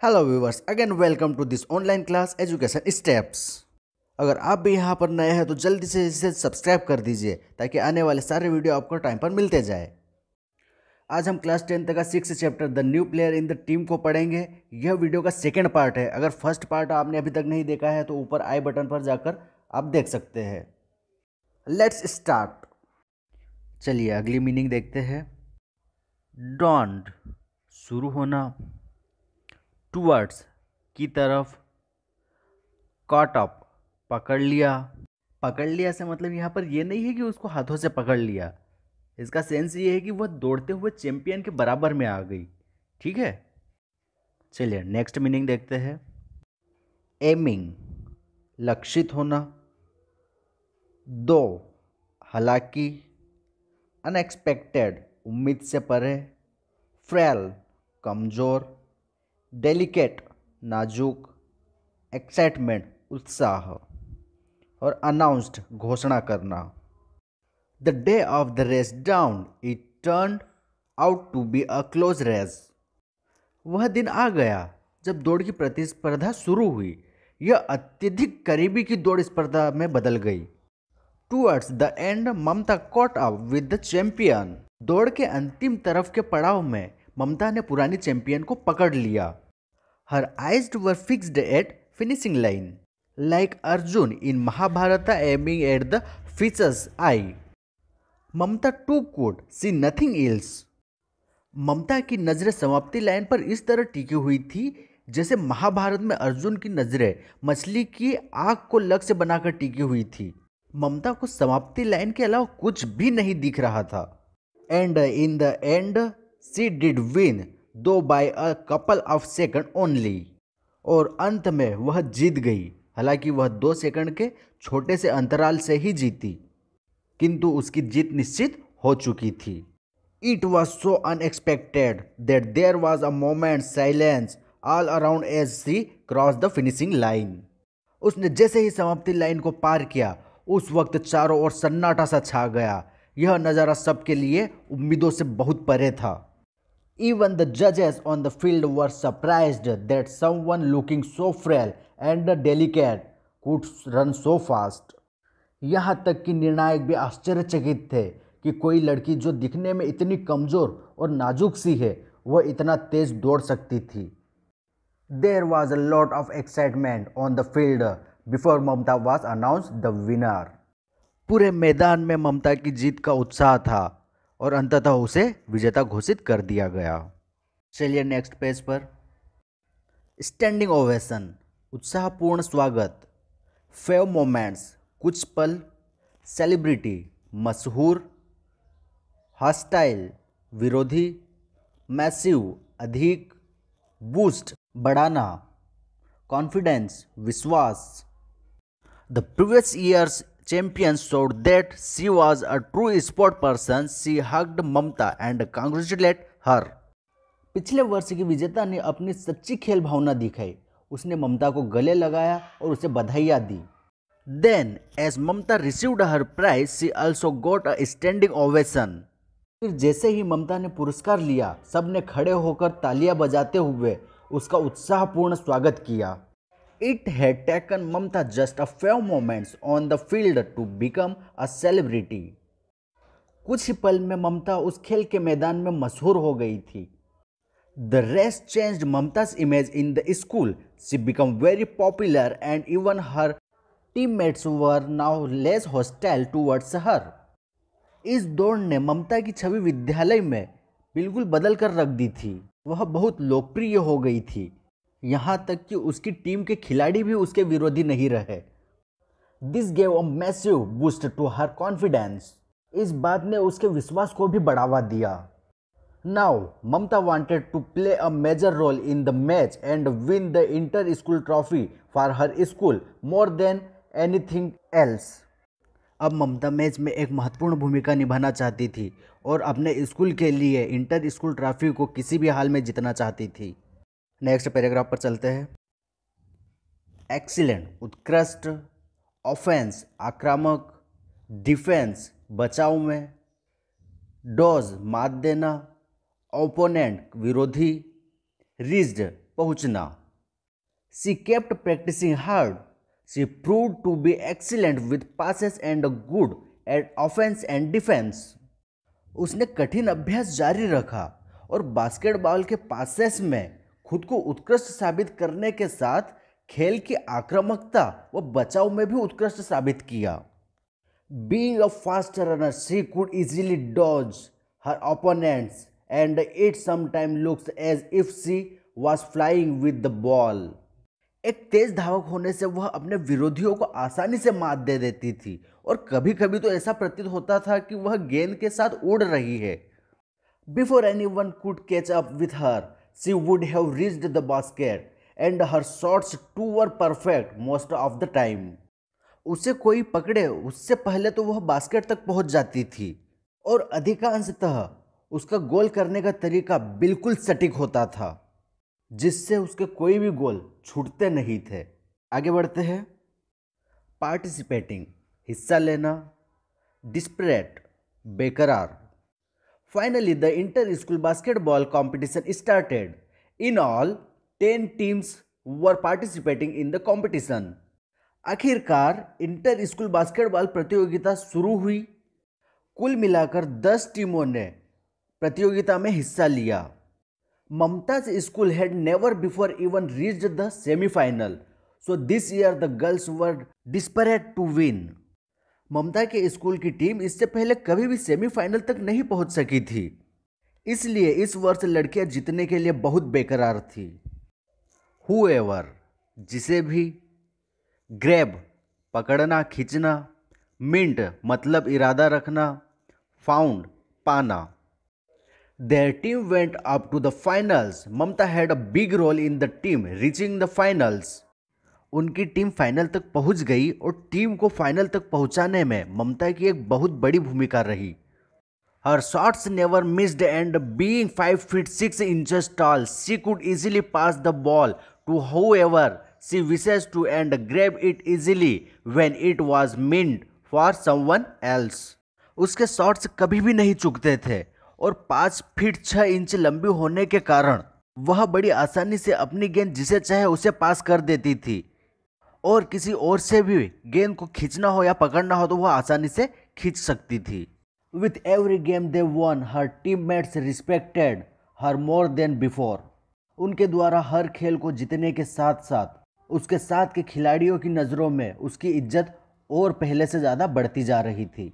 Hello viewers, again welcome to this online class education steps. अगर आप भी यहाँ पर नए हैं तो जल्दी से इसे सब्सक्राइब कर दीजिए ताकि आने वाले सारे वीडियो आपको टाइम पर मिलते जाए। आज हम क्लास 10 का 6th chapter the new player in the team को पढ़ेंगे। यह वीडियो का सेकेंड पार्ट है। अगर फर्स्ट पार्ट आपने अभी तक नहीं देखा है तो ऊपर आई बटन पर जाकर आप देख सकते हैं। Let's start. चलिए अगली मीनिंग देखते हैं। डॉन्ड शुरू होना, टूवर्ड्स की तरफ, कॉट अप पकड़ लिया। पकड़ लिया से मतलब यहाँ पर ये नहीं है कि उसको हाथों से पकड़ लिया, इसका सेंस ये है कि वह दौड़ते हुए चैंपियन के बराबर में आ गई। ठीक है, चलिए नेक्स्ट मीनिंग देखते हैं। एमिंग लक्षित होना, दो हालांकि, अनएक्सपेक्टेड उम्मीद से परे, फ्रेल कमज़ोर, डेलिकेट नाजुक, एक्साइटमेंट उत्साह और अनाउंस्ड घोषणा करना। The day of the race dawned it turned out to be a close race. वह दिन आ गया जब दौड़ की प्रतिस्पर्धा शुरू हुई। यह अत्यधिक करीबी की दौड़ स्पर्धा में बदल गई। Towards the end Mamata caught up with the champion. दौड़ के अंतिम तरफ के पड़ाव में ममता ने पुरानी चैंपियन को पकड़ लिया। Her eyes were fixed at finishing line like Arjun in Mahabharata aiming at the fisher's eye. Mamata too could see nothing else. Mamata की नज़रें समाप्ति लाइन पर इस तरह टिकी हुई थी जैसे महाभारत में अर्जुन की नज़रें मछली की आँख को लक्ष्य बनाकर टिकी हुई थी। ममता को समाप्ति लाइन के अलावा कुछ भी नहीं दिख रहा था। And in the end she did win though by a couple of second only. और अंत में वह जीत गई, हालांकि वह 2 सेकंड के छोटे से अंतराल से ही जीती, किंतु उसकी जीत निश्चित हो चुकी थी। It was so unexpected that there was a moment silence all around as she cross the finishing line. उसने जैसे ही समाप्ति लाइन को पार किया, उस वक्त चारों ओर सन्नाटा सा छा गया। यह नज़ारा सबके लिए उम्मीदों से बहुत परे था। Even the judges on the field were surprised that someone looking so frail and delicate could run so fast. यहाँ तक कि निर्णायक भी आश्चर्यचकित थे कि कोई लड़की जो दिखने में इतनी कमज़ोर और नाजुक सी है, वह इतना तेज दौड़ सकती थी। There was a lot of excitement on the field before Mamta was announced the winner. पूरे मैदान में ममता की जीत का उत्साह था और अंततः उसे विजेता घोषित कर दिया गया। चलिए नेक्स्ट पेज पर। स्टैंडिंग ओवेशन उत्साहपूर्ण स्वागत, फेव मोमेंट्स कुछ पल, सेलिब्रिटी मशहूर, हॉस्टाइल विरोधी, मैसिव अधिक, बूस्ट बढ़ाना, कॉन्फिडेंस विश्वास। The previous years champion showed that she was a true sport person. She hugged Mamta and congratulated her. पिछले वर्ष की विजेता ने अपनी सच्ची खेल भावना दिखाई। उसने ममता को गले लगाया और उसे बधाइयाँ दी। Then, as Mamta received her prize, she also got a standing ovation. फिर जैसे ही ममता ने पुरस्कार लिया, सबने खड़े होकर तालियां बजाते हुए उसका उत्साहपूर्ण स्वागत किया। It had taken Mamta just a few moments on the field to become a celebrity. कुछ ही पल में ममता उस खेल के मैदान में मशहूर हो गई थी। The race changed Mamta's image in the school. She became very popular and even her teammates were now less hostile towards her. इस दौड़ ने ममता की छवि विद्यालय में बिल्कुल बदल कर रख दी थी। वह बहुत लोकप्रिय हो गई थी, यहाँ तक कि उसकी टीम के खिलाड़ी भी उसके विरोधी नहीं रहे। This gave a massive boost to her confidence. इस बात ने उसके विश्वास को भी बढ़ावा दिया। Now Mamata wanted to play a major role in the match and win the inter school trophy for her school more than anything else. अब ममता मैच में एक महत्वपूर्ण भूमिका निभाना चाहती थी और अपने स्कूल के लिए इंटर स्कूल ट्रॉफी को किसी भी हाल में जीतना चाहती थी। नेक्स्ट पैराग्राफ पर चलते हैं। एक्सीलेंट उत्कृष्ट, ऑफेंस आक्रामक, डिफेंस बचाव में, डॉज मात देना, ओपोनेंट विरोधी, रिज्ड पहुंचना। She kept practising hard. She proved to be excellent with passes and good at offence and defence. उसने कठिन अभ्यास जारी रखा और बास्केटबॉल के पासेस में खुद को उत्कृष्ट साबित करने के साथ खेल की आक्रामकता व बचाव में भी उत्कृष्ट साबित किया। Being a fast runner, she could easily dodge her opponents and it sometimes looks as if she was flying with the ball. एक तेज धावक होने से वह अपने विरोधियों को आसानी से मात दे देती थी और कभी कभी तो ऐसा प्रतीत होता था कि वह गेंद के साथ उड़ रही है। Before anyone could catch up with her, she would have reached the basket and her shots too were perfect most of the time. उसे कोई पकड़े उससे पहले तो वह बास्केट तक पहुंच जाती थी और अधिकांशतः उसका गोल करने का तरीका बिल्कुल सटीक होता था, जिससे उसके कोई भी गोल छूटते नहीं थे। आगे बढ़ते हैं। पार्टिसिपेटिंग, हिस्सा लेना। डिस्परेट, बेकरार। Finally the inter school basketball competition started. In all 10 teams were participating in the competition. आखिरकार इंटर स्कूल बास्केटबॉल प्रतियोगिता शुरू हुई। कुल मिलाकर 10 टीमों ने प्रतियोगिता में हिस्सा लिया। Mamta's school had never before even reached the semifinal, so this year the girls were desperate to win. Mamta के स्कूल की टीम इससे पहले कभी भी सेमीफाइनल तक नहीं पहुंच सकी थी, इसलिए इस वर्ष लड़कियां जीतने के लिए बहुत बेकरार थी। हुएवर, जिसे भी। ग्रैब, पकड़ना, खींचना। मिंट, मतलब इरादा रखना। फाउंड, पाना। Their team went up to the finals. Mamata had a big role in the team reaching the finals. उनकी टीम फाइनल तक पहुंच गई और टीम को फाइनल तक पहुंचाने में ममता की एक बहुत बड़ी भूमिका रही। Her shots never missed and being 5 feet 6 inches tall, she could easily pass the ball to whoever she wishes to and grab it easily when it was meant for someone else. उसके shots कभी भी नहीं चूकते थे और 5 feet 6 inch लंबी होने के कारण वह बड़ी आसानी से अपनी गेंद जिसे चाहे उसे पास कर देती थी और किसी और से भी गेंद को खींचना हो या पकड़ना हो तो वह आसानी से खींच सकती थी। With every game they won, her teammates respected her more than before. उनके द्वारा हर खेल को जीतने के साथ साथ उसके साथ के खिलाड़ियों की नज़रों में उसकी इज्जत और पहले से ज़्यादा बढ़ती जा रही थी।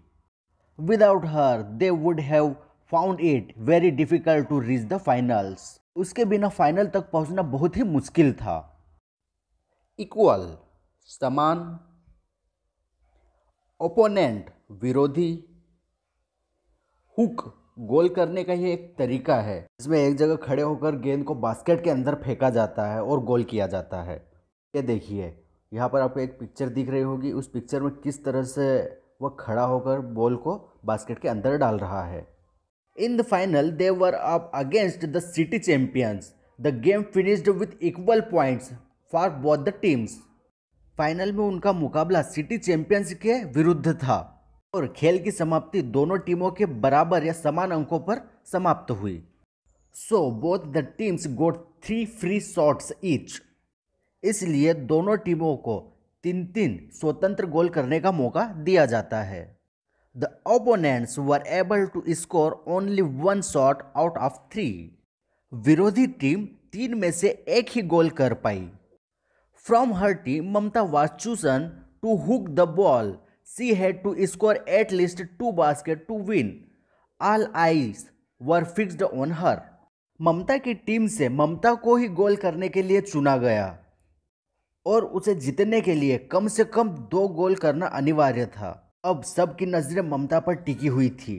Without her, they would have found it very difficult to reach the finals. उसके बिना फाइनल तक पहुंचना बहुत ही मुश्किल था। Equal, समान। ओपोनेंट, विरोधी। हुक, गोल करने का ये एक तरीका है जिसमें एक जगह खड़े होकर गेंद को बास्केट के अंदर फेंका जाता है और गोल किया जाता है। ये देखिए, यहाँ पर आपको एक पिक्चर दिख रही होगी। उस पिक्चर में किस तरह से वह खड़ा होकर बॉल को बास्केट के अंदर डाल रहा है। In the final they were up against the city champions. The game finished with equal points for both the teams. Final में उनका मुकाबला सिटी चैंपियंस के विरुद्ध था और खेल की समाप्ति दोनों टीमों के बराबर या समान अंकों पर समाप्त हुई। So both the teams got 3 free shots each. इसलिए दोनों टीमों को 3-3 स्वतंत्र गोल करने का मौका दिया जाता है। The opponents were able to score only 1 shot out of 3। विरोधी टीम 3 में से एक ही गोल कर पाई। From her team Mamta was chosen to hook the ball. She had to score at least 2 baskets to win. All eyes were fixed on her. ममता की team से ममता को ही गोल करने के लिए चुना गया और उसे जीतने के लिए कम से कम 2 गोल करना अनिवार्य था। अब सबकी नज़रें ममता पर टिकी हुई थी।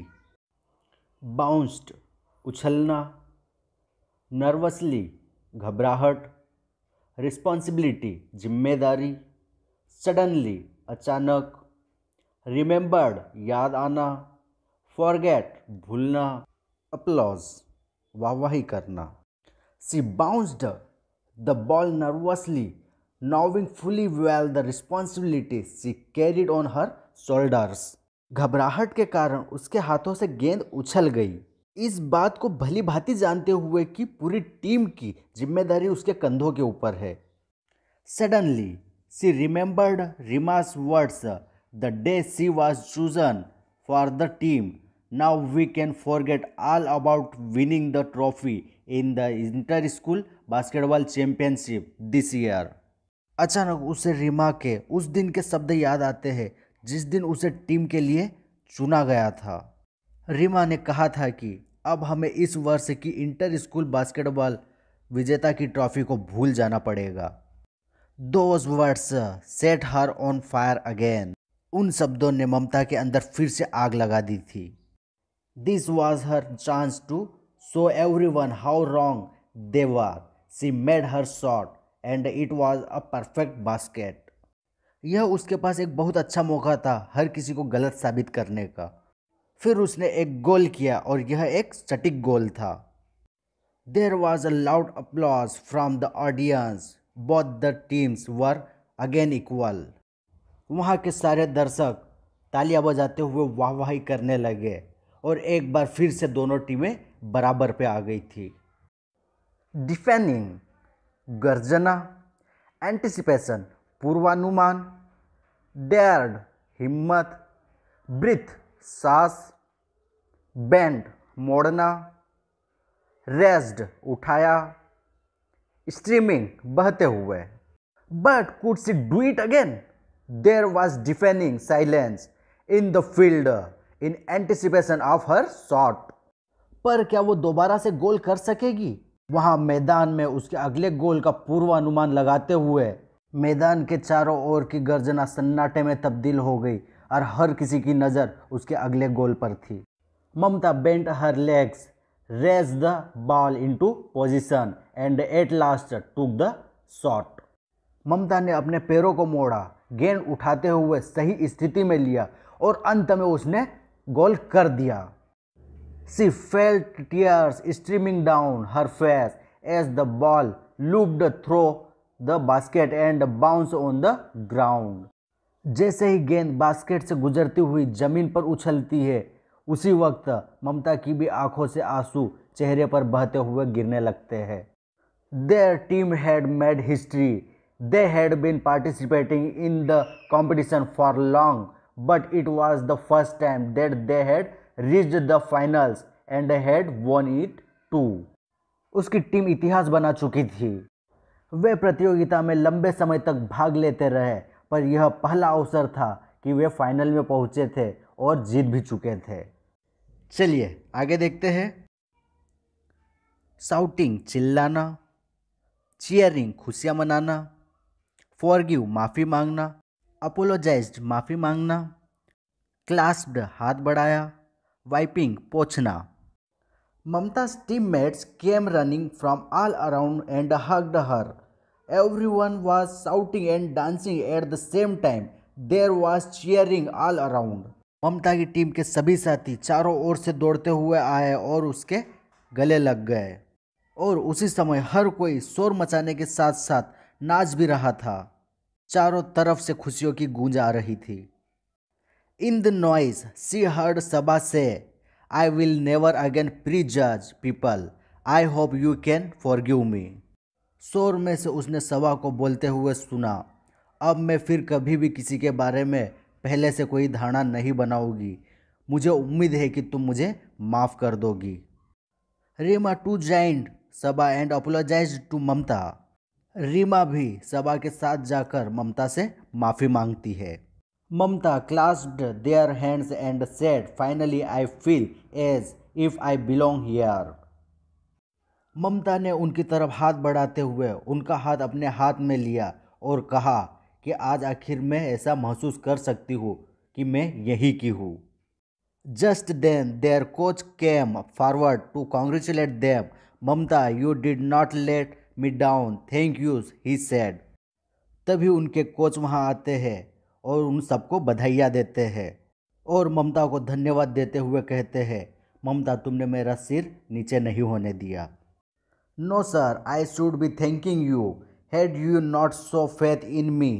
बाउंस्ड, उछलना। नर्वसली, घबराहट। रिस्पॉन्सिबिलिटी, जिम्मेदारी। सडनली, अचानक। रिमेंबर्ड, याद आना। फॉरगेट, भूलना। अपलॉज, वाहवाही करना। She bounced the ball nervously, knowing fully well the responsibility she carried on her shoulders. घबराहट के कारण उसके हाथों से गेंद उछल गई इस बात को भली भांति जानते हुए कि पूरी टीम की जिम्मेदारी उसके कंधों के ऊपर है। Suddenly she remembered Reema's words the day she was chosen for the team. Now we can forget all about winning the trophy in the inter-school basketball championship this year. अचानक उसे रीमा के उस दिन के शब्द याद आते हैं जिस दिन उसे टीम के लिए चुना गया था। रीमा ने कहा था कि अब हमें इस वर्ष की इंटर स्कूल बास्केटबॉल विजेता की ट्रॉफी को भूल जाना पड़ेगा। Those words set her on fire again. उन शब्दों ने ममता के अंदर फिर से आग लगा दी थी। This was her chance to show everyone how wrong they were. She made her shot and it was a perfect basket. यह उसके पास एक बहुत अच्छा मौका था हर किसी को गलत साबित करने का। फिर उसने एक गोल किया और यह एक सटीक गोल था। There was a loud applause from the audience. Both the teams were again equal. वहाँ के सारे दर्शक तालियां बजाते हुए वाहवाही करने लगे और एक बार फिर से दोनों टीमें बराबर पे आ गई थी। डिफेनिंग गर्जना, एंटिसिपेशन पूर्वानुमान, डेयर्ड हिम्मत, ब्रीथ सांस, बेंड मोड़ना, रेस्ड उठाया, स्ट्रीमिंग बहते हुए। But could she do it again? There was deafening silence in the field in anticipation of her shot. पर क्या वो दोबारा से गोल कर सकेगी? वहां मैदान में उसके अगले गोल का पूर्वानुमान लगाते हुए मैदान के चारों ओर की गर्जना सन्नाटे में तब्दील हो गई और हर किसी की नज़र उसके अगले गोल पर थी। Mamta bent her legs, raised the ball into position and at last took the shot. ममता ने अपने पैरों को मोड़ा, गेंद उठाते हुए सही स्थिति में लिया और अंत में उसने गोल कर दिया। She felt tears streaming down her face as the ball looped through the basket and bounced on the ground. जैसे ही गेंद बास्केट से गुजरती हुई जमीन पर उछलती है उसी वक्त ममता की भी आंखों से आंसू चेहरे पर बहते हुए गिरने लगते हैं। Their team had made history. They had been participating in the competition for long, but it was the first time that they had reached the finals and had won it too. उसकी team इतिहास बना चुकी थी। वे प्रतियोगिता में लंबे समय तक भाग लेते रहे, पर यह पहला अवसर था कि वे फाइनल में पहुंचे थे और जीत भी चुके थे। चलिए आगे देखते हैं। शाउटिंग चिल्लाना, चीयरिंग खुशियाँ मनाना, फॉरगिव माफ़ी मांगना, अपोलोजाइज्ड माफ़ी मांगना, क्लास्प्ड हाथ बढ़ाया, wiping पोंछना। ममता's teammates came running from all around and hugged her. Everyone was shouting and dancing at the same time. There was cheering all around. ममता की टीम के सभी साथी चारों ओर से दौड़ते हुए आए और उसके गले लग गए और उसी समय हर कोई शोर मचाने के साथ साथ नाच भी रहा था। चारों तरफ से खुशियों की गूंज आ रही थी। In the noise, she heard Sabha say, I will never again prejudge people. I hope you can forgive me. शोर में से उसने सभा को बोलते हुए सुना, अब मैं फिर कभी भी किसी के बारे में पहले से कोई धारणा नहीं बनाऊंगी। मुझे उम्मीद है कि तुम मुझे माफ़ कर दोगी। Reema too joined Saba and apologised to Mamta. Reema भी सबा के साथ जाकर ममता से माफ़ी मांगती है। Mamta clasped their hands and said, finally I feel as if I belong here. Mamta ने उनकी तरफ हाथ बढ़ाते हुए उनका हाथ अपने हाथ में लिया और कहा कि आज आखिर मैं ऐसा महसूस कर सकती हूँ कि मैं यही की हूँ। Just then their coach came forward to congratulate them. Mamata, you did not let me down, thank you, he said. तभी उनके कोच वहाँ आते हैं और उन सबको बधाइयाँ देते हैं और ममता को धन्यवाद देते हुए कहते हैं, ममता तुमने मेरा सिर नीचे नहीं होने दिया। No sir, I should be thanking you. Had you not so faith in me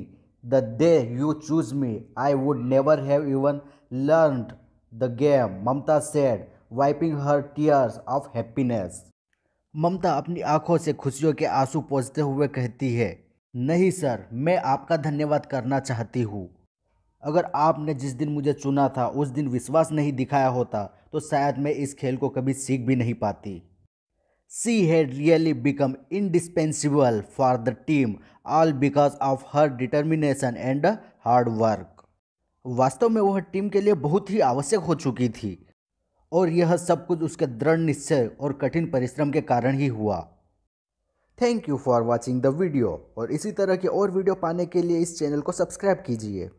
the day you choose me, I would never have even learned the game, Mamta said wiping her tears of happiness. Mamta अपनी आंखों से खुशियों के आंसू पोंछते हुए कहती है, नहीं सर, मैं आपका धन्यवाद करना चाहती हूँ। अगर आपने जिस दिन मुझे चुना था उस दिन विश्वास नहीं दिखाया होता तो शायद मैं इस खेल को कभी सीख भी नहीं पाती। She had really become indispensable for the team, all because of her determination and hard work. वास्तव में वह टीम के लिए बहुत ही आवश्यक हो चुकी थी और यह सब कुछ उसके दृढ़ निश्चय और कठिन परिश्रम के कारण ही हुआ। Thank you for watching the video और इसी तरह के और वीडियो पाने के लिए इस चैनल को सब्सक्राइब कीजिए।